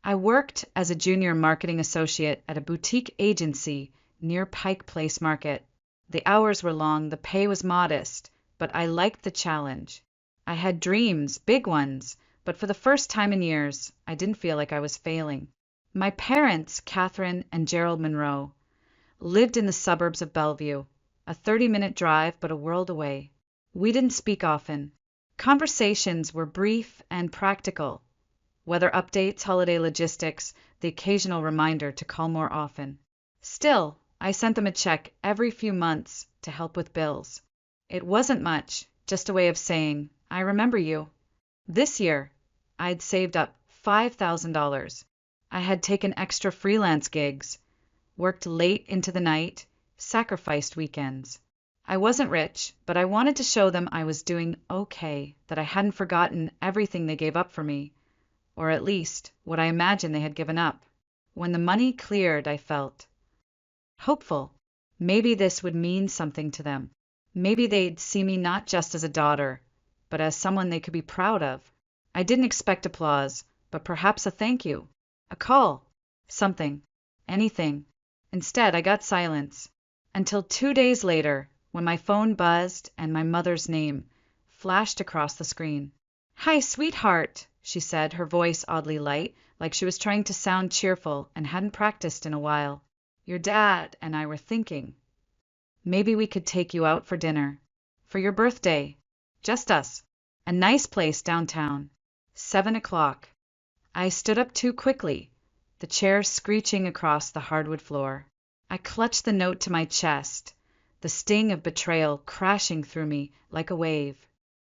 I worked as a junior marketing associate at a boutique agency near Pike Place Market. The hours were long, the pay was modest, but I liked the challenge. I had dreams, big ones, but for the first time in years, I didn't feel like I was failing. My parents, Catherine and Gerald Monroe, lived in the suburbs of Bellevue, a 30-minute drive but a world away. We didn't speak often. Conversations were brief and practical. Weather updates, holiday logistics, the occasional reminder to call more often. Still, I sent them a check every few months to help with bills. It wasn't much, just a way of saying, I remember you. This year, I'd saved up $5,000. I had taken extra freelance gigs, worked late into the night, sacrificed weekends. I wasn't rich, but I wanted to show them I was doing okay, that I hadn't forgotten everything they gave up for me, or at least what I imagined they had given up. When the money cleared, I felt hopeful. Maybe this would mean something to them. Maybe they'd see me not just as a daughter, but as someone they could be proud of. I didn't expect applause, but perhaps a thank you, a call, something, anything. Instead, I got silence, until 2 days later, when my phone buzzed and my mother's name flashed across the screen. Hi, sweetheart, she said, her voice oddly light, like she was trying to sound cheerful and hadn't practiced in a while. Your dad and I were thinking, maybe we could take you out for dinner. For your birthday. Just us. A nice place downtown. 7 o'clock. I stood up too quickly, the chair screeching across the hardwood floor. I clutched the note to my chest, the sting of betrayal crashing through me like a wave.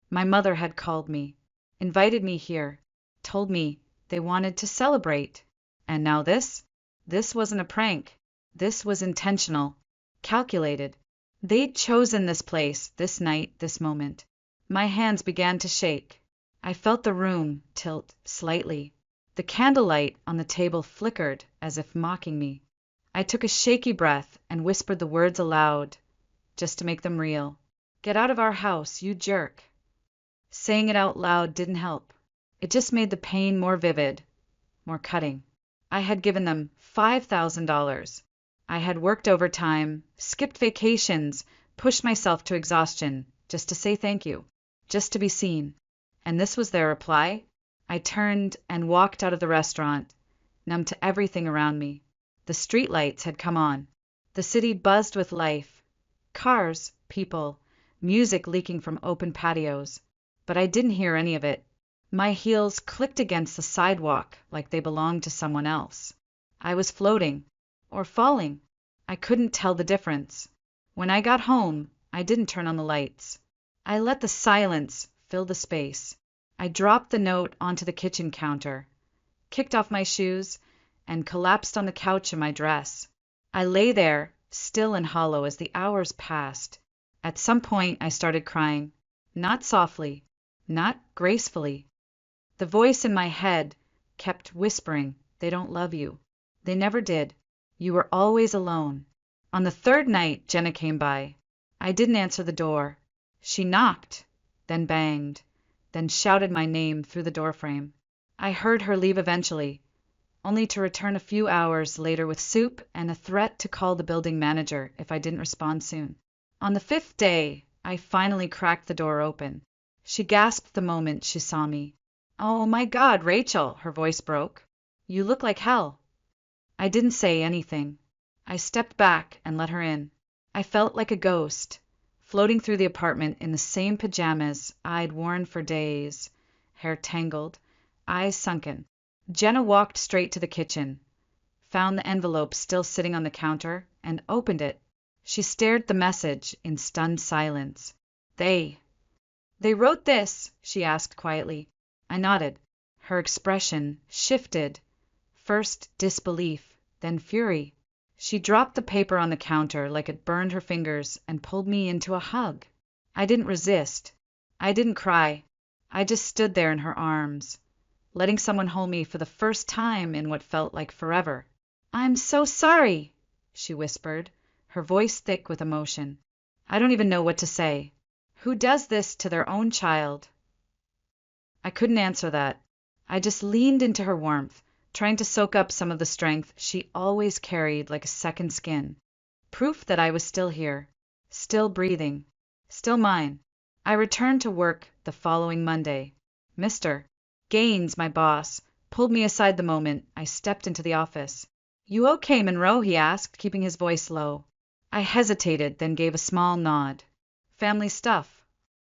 My mother had called me, invited me here, told me they wanted to celebrate. And now this? This wasn't a prank. This was intentional, calculated. They'd chosen this place, this night, this moment. My hands began to shake. I felt the room tilt slightly. The candlelight on the table flickered as if mocking me. I took a shaky breath and whispered the words aloud, just to make them real. Get out of our house, you jerk. Saying it out loud didn't help. It just made the pain more vivid, more cutting. I had given them $5,000. I had worked overtime, skipped vacations, pushed myself to exhaustion, just to say thank you, just to be seen. And this was their reply? I turned and walked out of the restaurant, numb to everything around me. The streetlights had come on. The city buzzed with life. Cars, people, music leaking from open patios. But I didn't hear any of it. My heels clicked against the sidewalk like they belonged to someone else. I was floating, or falling. I couldn't tell the difference. When I got home, I didn't turn on the lights. I let the silence fill the space. I dropped the note onto the kitchen counter, kicked off my shoes, and collapsed on the couch in my dress. I lay there, still and hollow, as the hours passed. At some point, I started crying. Not softly, not gracefully. The voice in my head kept whispering, they don't love you. They never did. You were always alone. On the third night, Jenna came by. I didn't answer the door. She knocked, then banged, then shouted my name through the doorframe. I heard her leave eventually, only to return a few hours later with soup and a threat to call the building manager if I didn't respond soon. On the 5th day, I finally cracked the door open. She gasped the moment she saw me. Oh my God, Rachel, her voice broke. You look like hell. I didn't say anything. I stepped back and let her in. I felt like a ghost, floating through the apartment in the same pajamas I'd worn for days, hair tangled, eyes sunken. Jenna walked straight to the kitchen, found the envelope still sitting on the counter, and opened it. She stared at the message in stunned silence. They wrote this? She asked quietly. I nodded. Her expression shifted. First disbelief, then fury. She dropped the paper on the counter like it burned her fingers and pulled me into a hug. I didn't resist. I didn't cry. I just stood there in her arms, letting someone hold me for the first time in what felt like forever. I'm so sorry, she whispered, her voice thick with emotion. I don't even know what to say. Who does this to their own child? I couldn't answer that. I just leaned into her warmth, trying to soak up some of the strength she always carried like a second skin. Proof that I was still here, still breathing, still mine. I returned to work the following Monday. Mr. Gaines, my boss, pulled me aside the moment I stepped into the office. "You okay, Monroe?" he asked, keeping his voice low. I hesitated, then gave a small nod. "Family stuff."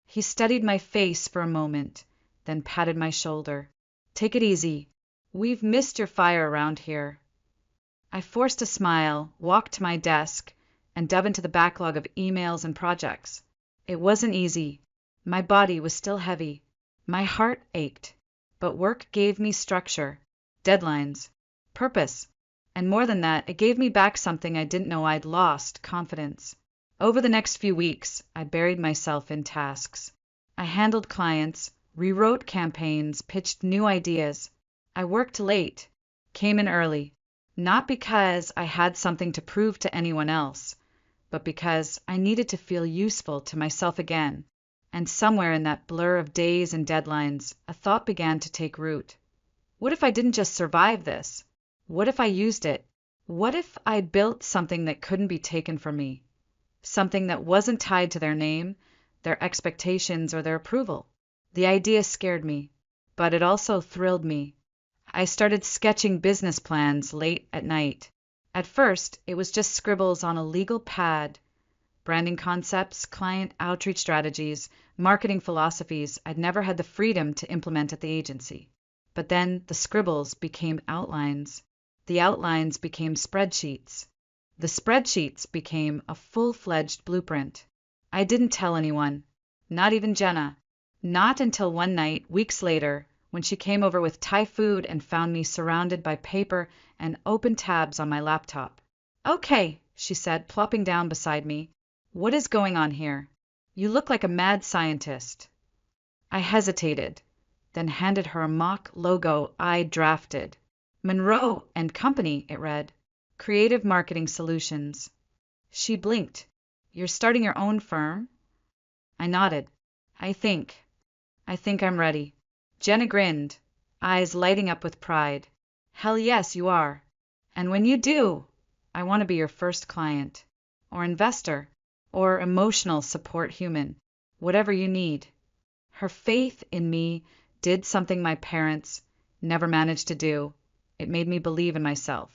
He studied my face for a moment, then patted my shoulder. "Take it easy. We've missed your fire around here." I forced a smile, walked to my desk, and dove into the backlog of emails and projects. It wasn't easy. My body was still heavy. My heart ached. But work gave me structure, deadlines, purpose. And more than that, it gave me back something I didn't know I'd lost: confidence. Over the next few weeks, I buried myself in tasks. I handled clients, rewrote campaigns, pitched new ideas. I worked late, came in early, not because I had something to prove to anyone else, but because I needed to feel useful to myself again. And somewhere in that blur of days and deadlines, a thought began to take root. What if I didn't just survive this? What if I used it? What if I built something that couldn't be taken from me? Something that wasn't tied to their name, their expectations, or their approval? The idea scared me, but it also thrilled me. I started sketching business plans late at night. At first, it was just scribbles on a legal pad, branding concepts, client outreach strategies, marketing philosophies I'd never had the freedom to implement at the agency. But then the scribbles became outlines. The outlines became spreadsheets. The spreadsheets became a full-fledged blueprint. I didn't tell anyone, not even Jenna. Not until one night, weeks later, when she came over with Thai food and found me surrounded by paper and open tabs on my laptop. "Okay," she said, plopping down beside me. "What is going on here? You look like a mad scientist." I hesitated, then handed her a mock logo I'd drafted. "Monroe and Company," it read. "Creative Marketing Solutions." She blinked. "You're starting your own firm?" I nodded. I think I'm ready." Jenna grinned, eyes lighting up with pride. "Hell yes, you are. And when you do, I want to be your first client, or investor, or emotional support human, whatever you need." Her faith in me did something my parents never managed to do. It made me believe in myself.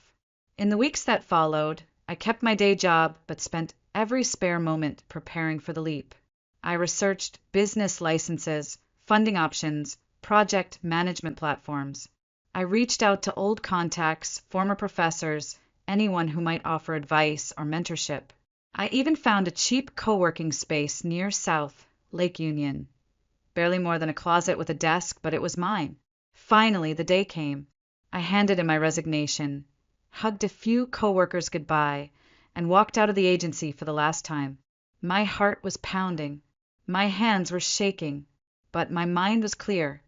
In the weeks that followed, I kept my day job but spent every spare moment preparing for the leap. I researched business licenses, funding options, project management platforms. I reached out to old contacts, former professors, anyone who might offer advice or mentorship. I even found a cheap co-working space near South Lake Union. Barely more than a closet with a desk, but it was mine. Finally, the day came. I handed in my resignation, hugged a few coworkers goodbye, and walked out of the agency for the last time. My heart was pounding. My hands were shaking, but my mind was clear.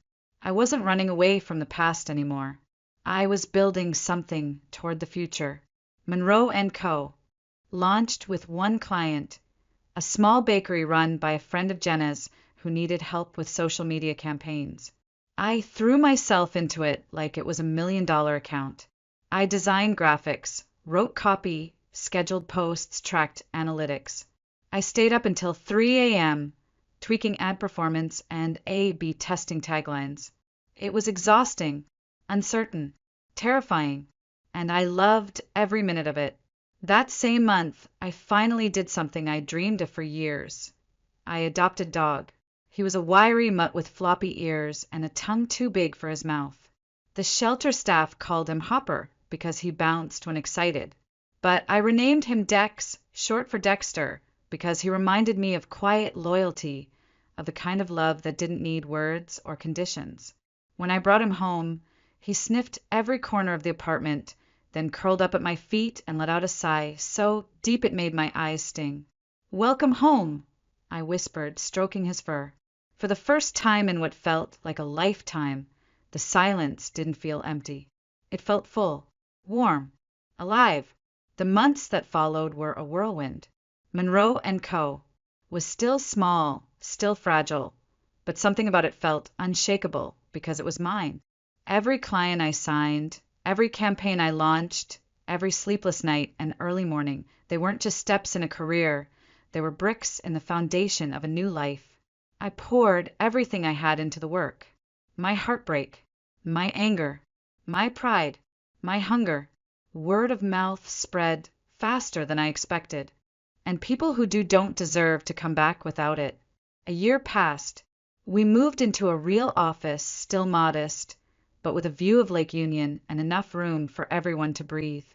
I wasn't running away from the past anymore. I was building something toward the future. Monroe & Co. launched with one client, a small bakery run by a friend of Jenna's who needed help with social media campaigns. I threw myself into it like it was $1 million account. I designed graphics, wrote copy, scheduled posts, tracked analytics. I stayed up until 3 a.m., tweaking ad performance and A/B testing taglines. It was exhausting, uncertain, terrifying, and I loved every minute of it. That same month, I finally did something I dreamed of for years. I adopted Dog. He was a wiry mutt with floppy ears and a tongue too big for his mouth. The shelter staff called him Hopper because he bounced when excited. But I renamed him Dex, short for Dexter, because he reminded me of quiet loyalty, of the kind of love that didn't need words or conditions. When I brought him home, he sniffed every corner of the apartment, then curled up at my feet and let out a sigh so deep it made my eyes sting. "Welcome home," I whispered, stroking his fur. For the first time in what felt like a lifetime, the silence didn't feel empty. It felt full, warm, alive. The months that followed were a whirlwind. Monroe & Co. was still small, still fragile, but something about it felt unshakable because it was mine. Every client I signed, Every campaign I launched, every sleepless night and early morning, they weren't just steps in a career, they were bricks in the foundation of a new life. I poured everything I had into the work. My heartbreak, my anger, my pride, my hunger. Word of mouth spread faster than I expected, and people who don't deserve to come back without it. A year passed. We moved into a real office, still modest, but with a view of Lake Union and enough room for everyone to breathe.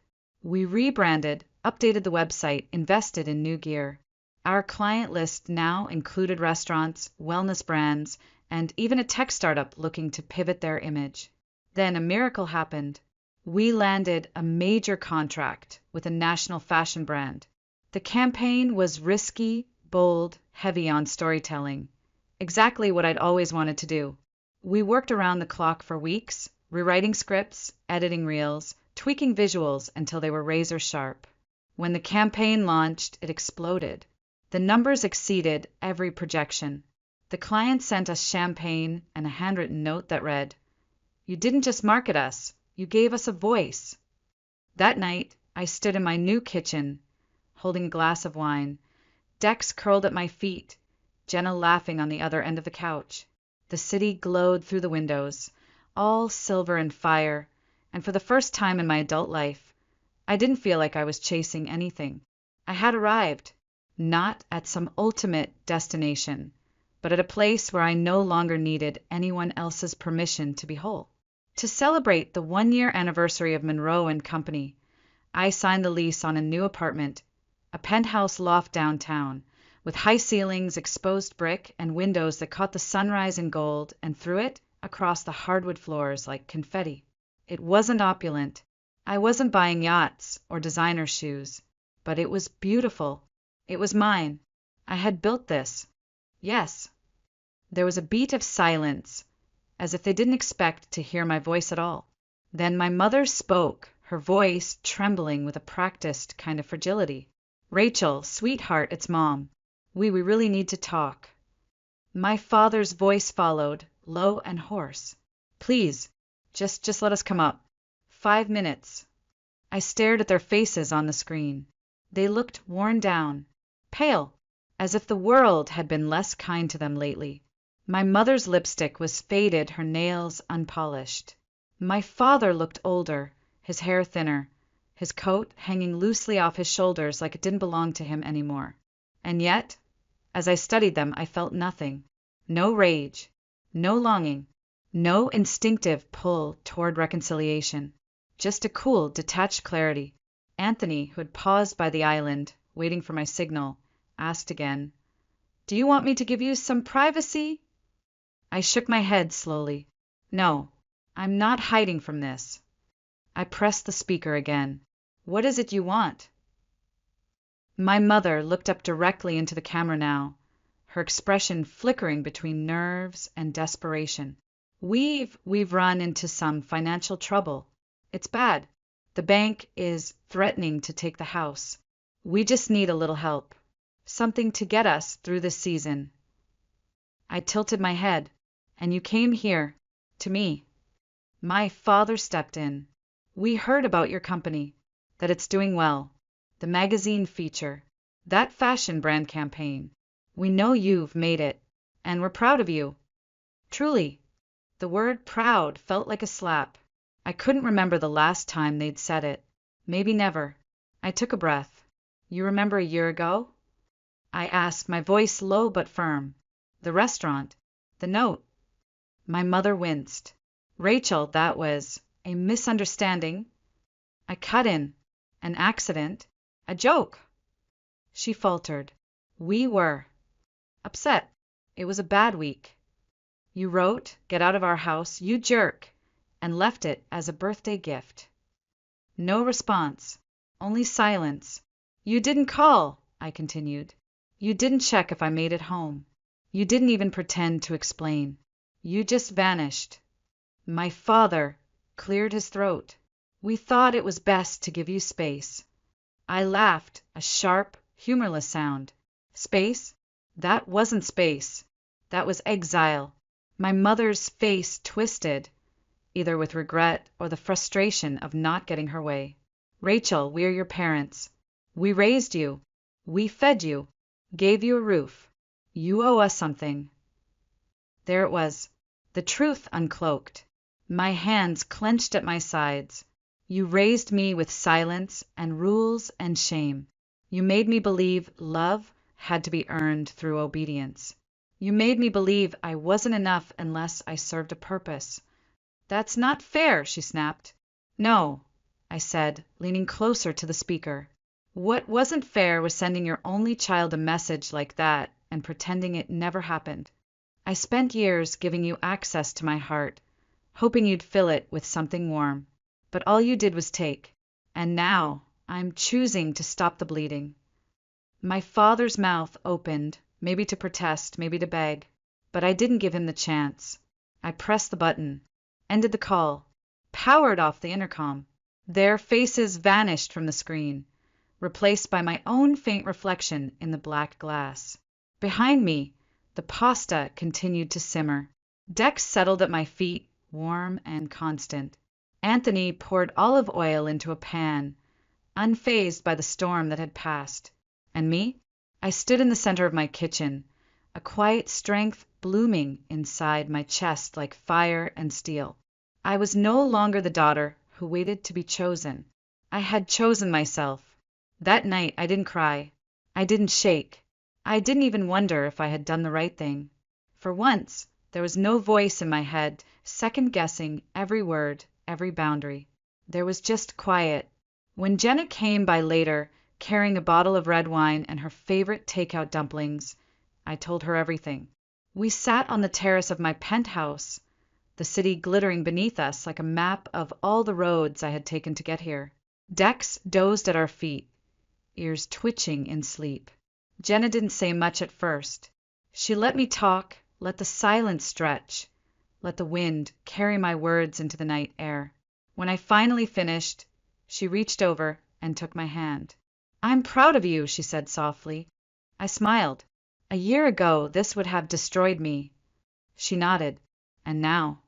We rebranded, updated the website, invested in new gear. Our client list now included restaurants, wellness brands, and even a tech startup looking to pivot their image. Then a miracle happened. We landed a major contract with a national fashion brand. The campaign was risky, bold, heavy on storytelling. Exactly what I'd always wanted to do. We worked around the clock for weeks, rewriting scripts, editing reels, tweaking visuals until they were razor sharp. When the campaign launched, it exploded. The numbers exceeded every projection. The client sent us champagne and a handwritten note that read, "You didn't just market us, you gave us a voice." That night, I stood in my new kitchen, holding a glass of wine, Dex curled at my feet, Jenna laughing on the other end of the couch. The city glowed through the windows, all silver and fire, and for the first time in my adult life, I didn't feel like I was chasing anything. I had arrived, not at some ultimate destination, but at a place where I no longer needed anyone else's permission to be whole. To celebrate the 1-year anniversary of Monroe and Company, I signed the lease on a new apartment, a penthouse loft downtown, with high ceilings, exposed brick, and windows that caught the sunrise in gold and threw it across the hardwood floors like confetti. It wasn't opulent. I wasn't buying yachts or designer shoes, but it was beautiful. It was mine. I had built this. Yes. There was a beat of silence, as if they didn't expect to hear my voice at all. Then my mother spoke, her voice trembling with a practiced kind of fragility. "Rachel, sweetheart, it's Mom. We really need to talk." My father's voice followed, low and hoarse. "Please, just let us come up. 5 minutes." I stared at their faces on the screen. They looked worn down, pale, as if the world had been less kind to them lately. My mother's lipstick was faded, her nails unpolished. My father looked older, his hair thinner, his coat hanging loosely off his shoulders like it didn't belong to him anymore. And yet, as I studied them, I felt nothing. No rage, no longing, no instinctive pull toward reconciliation. Just a cool, detached clarity. Anthony, who had paused by the island, waiting for my signal, asked again, "Do you want me to give you some privacy?" I shook my head slowly. "No, I'm not hiding from this." I pressed the speaker again. "What is it you want?" My mother looked up directly into the camera now, her expression flickering between nerves and desperation. We've run into some financial trouble. It's bad. The bank is threatening to take the house. We just need a little help. Something to get us through this season." I tilted my head. "And you came here, to me." My father stepped in. "We heard about your company, that it's doing well. The magazine feature, that fashion brand campaign. We know you've made it, and we're proud of you." Truly, the word proud felt like a slap. I couldn't remember the last time they'd said it. Maybe never. I took a breath. "You remember a year ago?" I asked, my voice low but firm. "The restaurant, the note." My mother winced. "Rachel, that was a misunderstanding." I cut in. "An accident? A joke?" She faltered. "We were upset. It was a bad week. You wrote, 'Get out of our house, you jerk,' and left it as a birthday gift." No response. Only silence. "You didn't call," I continued. "You didn't check if I made it home. You didn't even pretend to explain. You just vanished." My father cleared his throat. "We thought it was best to give you space." I laughed, a sharp, humorless sound. Space? That wasn't space. That was exile. My mother's face twisted. either with regret or the frustration of not getting her way. Rachel, we're your parents. We raised you. We fed you. Gave you a roof. You owe us something. There it was, the truth uncloaked. My hands clenched at my sides. You raised me with silence and rules and shame. You made me believe love had to be earned through obedience. You made me believe I wasn't enough unless I served a purpose. That's not fair, she snapped. No, I said, leaning closer to the speaker. What wasn't fair was sending your only child a message like that and pretending it never happened. I spent years giving you access to my heart, hoping you'd fill it with something warm. But all you did was take. And now I'm choosing to stop the bleeding. My father's mouth opened, maybe to protest, maybe to beg, but I didn't give him the chance. I pressed the button, ended the call, powered off the intercom. Their faces vanished from the screen, replaced by my own faint reflection in the black glass. Behind me, the pasta continued to simmer. Dex settled at my feet, warm and constant. Anthony poured olive oil into a pan, unfazed by the storm that had passed. And me? I stood in the center of my kitchen, a quiet strength blooming inside my chest like fire and steel. I was no longer the daughter who waited to be chosen. I had chosen myself. That night I didn't cry. I didn't shake. I didn't even wonder if I had done the right thing. For once, there was no voice in my head second-guessing every word, every boundary. There was just quiet. When Jenna came by later, carrying a bottle of red wine and her favorite takeout dumplings, I told her everything. We sat on the terrace of my penthouse, the city glittering beneath us like a map of all the roads I had taken to get here. Dex dozed at our feet, ears twitching in sleep. Jenna didn't say much at first. She let me talk, let the silence stretch, let the wind carry my words into the night air. When I finally finished, she reached over and took my hand. I'm proud of you, she said softly. I smiled. A year ago, this would have destroyed me. She nodded. And now?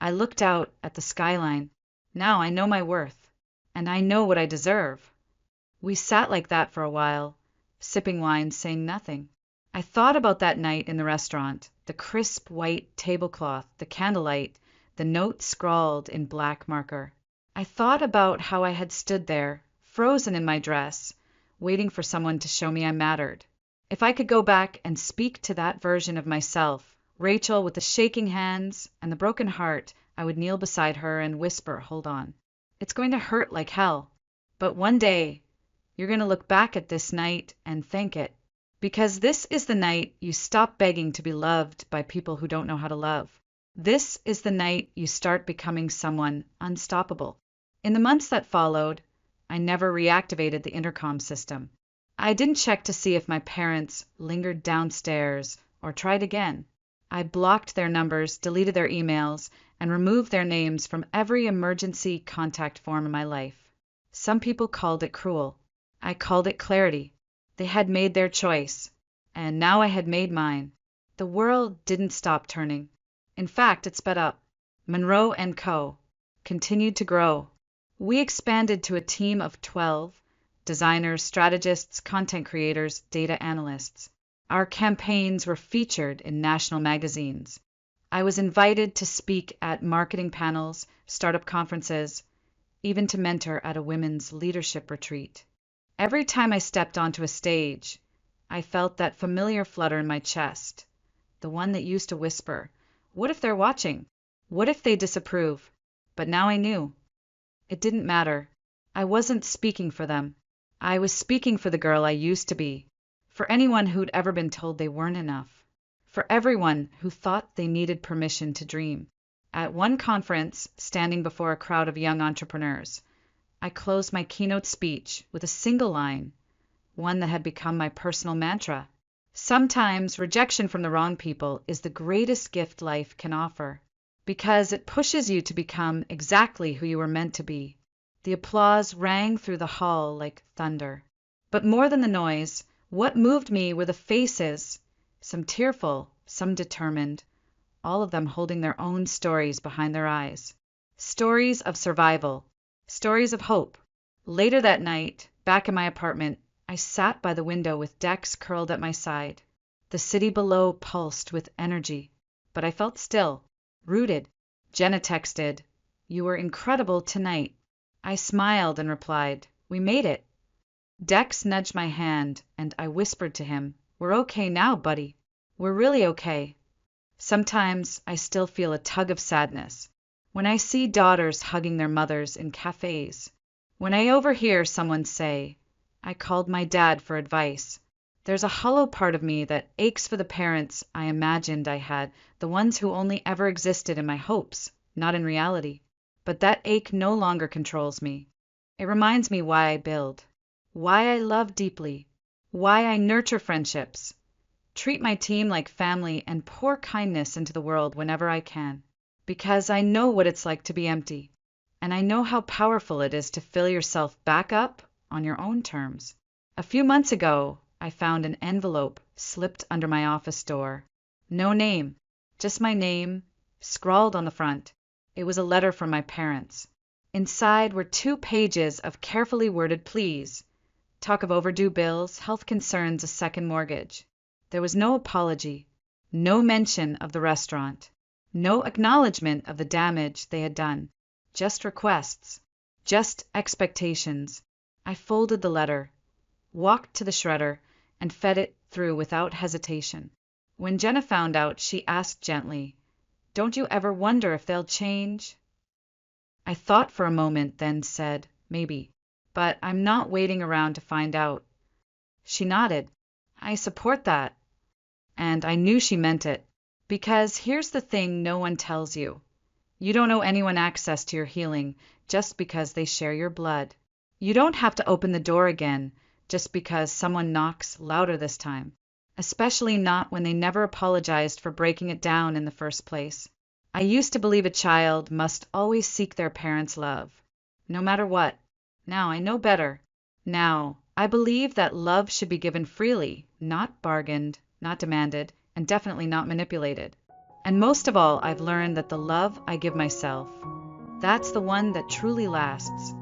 I looked out at the skyline. Now I know my worth. And I know what I deserve. We sat like that for a while, sipping wine, saying nothing. I thought about that night in the restaurant, the crisp white tablecloth, the candlelight, the note scrawled in black marker. I thought about how I had stood there, frozen in my dress, waiting for someone to show me I mattered. If I could go back and speak to that version of myself, Rachel with the shaking hands and the broken heart, I would kneel beside her and whisper, hold on. It's going to hurt like hell. But one day, you're going to look back at this night and thank it. Because this is the night you stop begging to be loved by people who don't know how to love. This is the night you start becoming someone unstoppable. In the months that followed, I never reactivated the intercom system. I didn't check to see if my parents lingered downstairs or tried again. I blocked their numbers, deleted their emails, and removed their names from every emergency contact form in my life. Some people called it cruel. I called it clarity. They had made their choice, and now I had made mine. The world didn't stop turning. In fact, it sped up. Monroe & Co. continued to grow. We expanded to a team of 12, designers, strategists, content creators, data analysts. Our campaigns were featured in national magazines. I was invited to speak at marketing panels, startup conferences, even to mentor at a women's leadership retreat. Every time I stepped onto a stage, I felt that familiar flutter in my chest, the one that used to whisper, what if they're watching? What if they disapprove? But now I knew. It didn't matter. I wasn't speaking for them. I was speaking for the girl I used to be, for anyone who'd ever been told they weren't enough, for everyone who thought they needed permission to dream. At one conference, standing before a crowd of young entrepreneurs, I closed my keynote speech with a single line, one that had become my personal mantra. Sometimes rejection from the wrong people is the greatest gift life can offer, because it pushes you to become exactly who you were meant to be. The applause rang through the hall like thunder. But more than the noise, what moved me were the faces, some tearful, some determined, all of them holding their own stories behind their eyes. Stories of survival, stories of hope. Later that night, back in my apartment, I sat by the window with Dex curled at my side. The city below pulsed with energy, but I felt still, rooted. Jenna texted, "You were incredible tonight." I smiled and replied, "We made it." Dex nudged my hand, and I whispered to him, "We're okay now, buddy. We're really okay." Sometimes I still feel a tug of sadness when I see daughters hugging their mothers in cafes. When I overhear someone say, "I called my dad for advice," there's a hollow part of me that aches for the parents I imagined I had, the ones who only ever existed in my hopes, not in reality. But that ache no longer controls me. It reminds me why I build, why I love deeply, why I nurture friendships, treat my team like family, and pour kindness into the world whenever I can. Because I know what it's like to be empty, and I know how powerful it is to fill yourself back up on your own terms. A few months ago, I found an envelope slipped under my office door. No name, just my name, scrawled on the front. It was a letter from my parents. Inside were 2 pages of carefully worded pleas. Talk of overdue bills, health concerns, a second mortgage. There was no apology, no mention of the restaurant, no acknowledgement of the damage they had done. Just requests, just expectations. I folded the letter, walked to the shredder, and fed it through without hesitation. When Jenna found out, she asked gently, "Don't you ever wonder if they'll change?" I thought for a moment, then said, "Maybe, but I'm not waiting around to find out." She nodded. "I support that." And I knew she meant it. Because here's the thing no one tells you. You don't owe anyone access to your healing just because they share your blood. You don't have to open the door again just because someone knocks louder this time, especially not when they never apologized for breaking it down in the first place. I used to believe a child must always seek their parents' love, no matter what. Now I know better. Now I believe that love should be given freely, not bargained, not demanded, and definitely not manipulated. And most of all, I've learned that the love I give myself, that's the one that truly lasts.